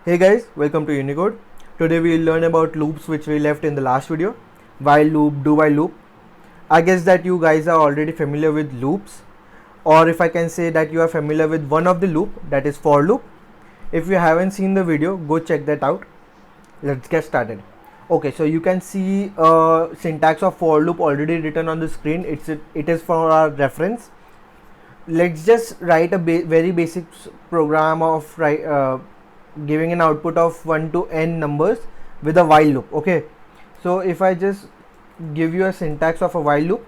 Hey guys, welcome to Unicode. Today we will learn about loops which we left in the last video. While loop, do while loop. I guess that you guys are already familiar with loops, or if I can say that you are familiar with one of the loop, that is for loop. If you haven't seen the video, go check that out. Let's get started. Okay, so you can see syntax of for loop already written on the screen. It is for our reference. Let's just write a very basic program of giving an output of 1 to n numbers with a while loop. Okay, so if I just give you a syntax of a while loop,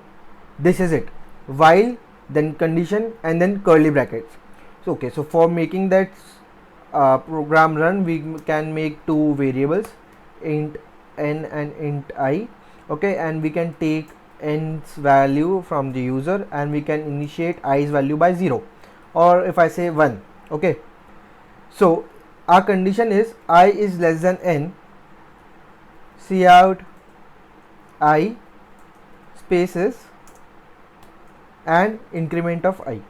this is it: while, then condition, and then curly brackets. So okay, so for making that program run, we can make two variables, int n and int I. Okay, and we can take n's value from the user and we can initiate i's value by 0, or if I say 1. Okay, so our condition is I is less than n, cout I spaces and increment of I.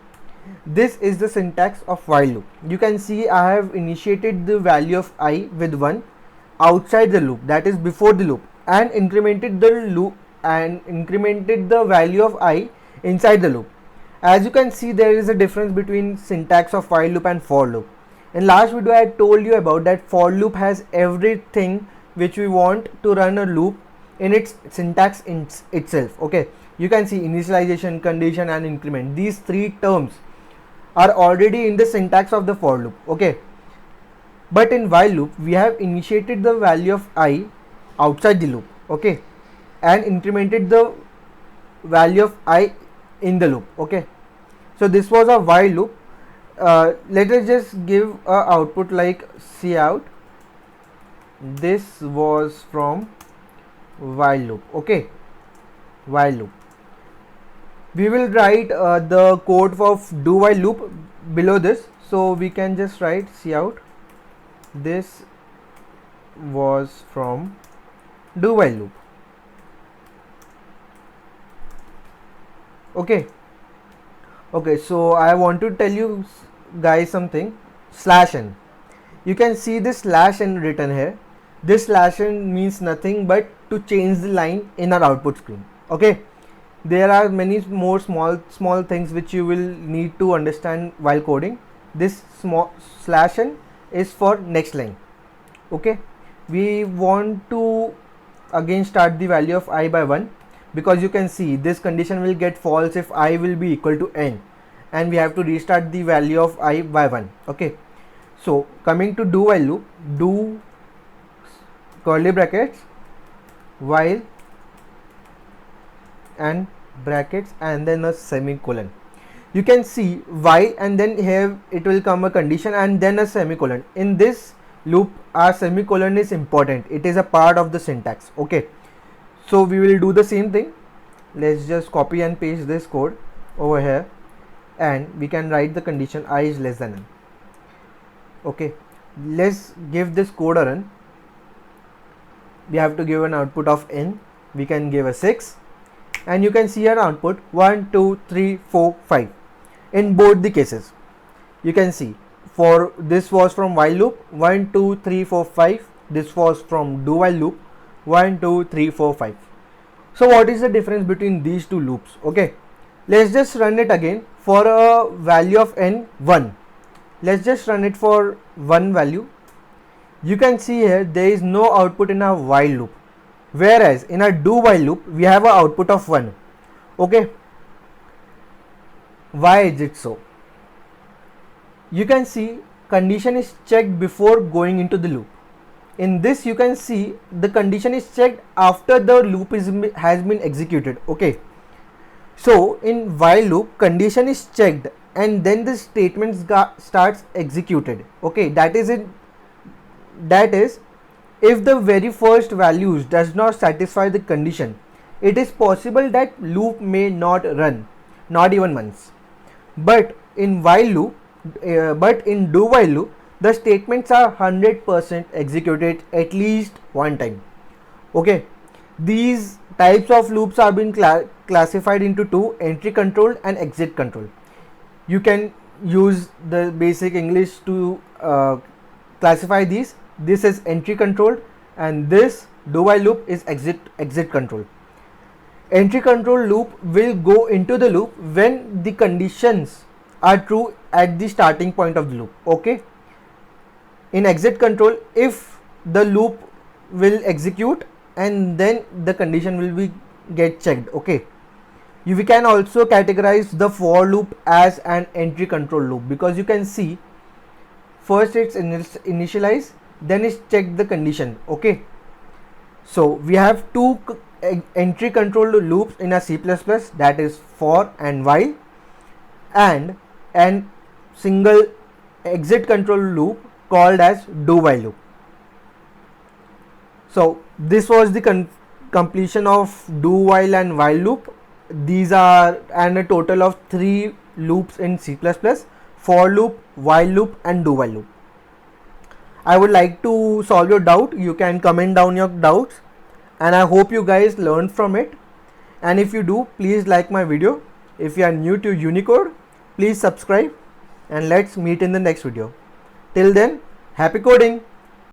This is the syntax of while loop. You can see I have initiated the value of I with 1 outside the loop, that is before the loop, and incremented the value of I inside the loop. As you can see, there is a difference between syntax of while loop and for loop. In last video I told you about that for loop has everything which we want to run a loop in its syntax itself. Okay, you can see initialization, condition and increment. These three terms are already in the syntax of the for loop. Okay, but in while loop we have initiated the value of I outside the loop. Okay, and incremented the value of I in the loop. Okay, so this was a while loop. Let us just give a output like cout. This was from while loop. Okay, while loop. We will write the code of do while loop below this, so we can just write cout. This was from do while loop. Okay, so I want to tell you guys something. Slash n, you can see this slash n written here. This slash n means nothing but to change the line in our output screen. Okay, there are many more small things which you will need to understand while coding. This small slash n is for next line. Okay, we want to again start the value of I by 1, because you can see this condition will get false if I will be equal to n, and we have to restart the value of I by 1. Okay, so coming to do while loop, do curly brackets while and brackets and then a semicolon. You can see while and then here it will come a condition and then a semicolon. In this loop our semicolon is important, it is a part of the syntax. Okay, so we will do the same thing. Let's just copy and paste this code over here and we can write the condition I is less than n. Okay, let's give this code a run. We have to give an output of n. We can give a 6 and you can see our output 1 2 3 4 5 in both the cases. You can see for this was from while loop 1 2 3 4 5, this was from do while loop 1 2 3 4 5. So what is the difference between these two loops? Okay, let's just run it again for a value of n 1. Let's just run it for 1 value. You can see here there is no output in our while loop, whereas in our do while loop we have an output of 1. Okay, why is it so? You can see condition is checked before going into the loop. In this you can see the condition is checked after the loop has been executed. Okay, so in while loop condition is checked and then the statement starts executed. Okay, that is if the very first values does not satisfy the condition, it is possible that loop may not run, not even once. But in while loop, but in do while loop, the statements are 100% executed at least one time. Okay, these types of loops are being classified into two: entry control and exit control. You can use the basic English to classify these. This is entry controlled and this do while loop is exit control. Entry control loop will go into the loop when the conditions are true at the starting point of the loop. Okay. In exit control, if the loop will execute and then the condition will be get checked. Okay. We can also categorize the for loop as an entry control loop, because you can see first it's initialize, then it's check the condition. Okay. So we have two entry control loops in a C++, that is for and while, and single exit control loop called as do while loop. So this was the completion of do while and while loop. These are and a total of 3 loops in C++: for loop, while loop and do while loop. I would like to solve your doubt. You can comment down your doubts, and I hope you guys learned from it. And if you do, please like my video. If you are new to Unicode, please subscribe, and let's meet in the next video. Till then, happy coding.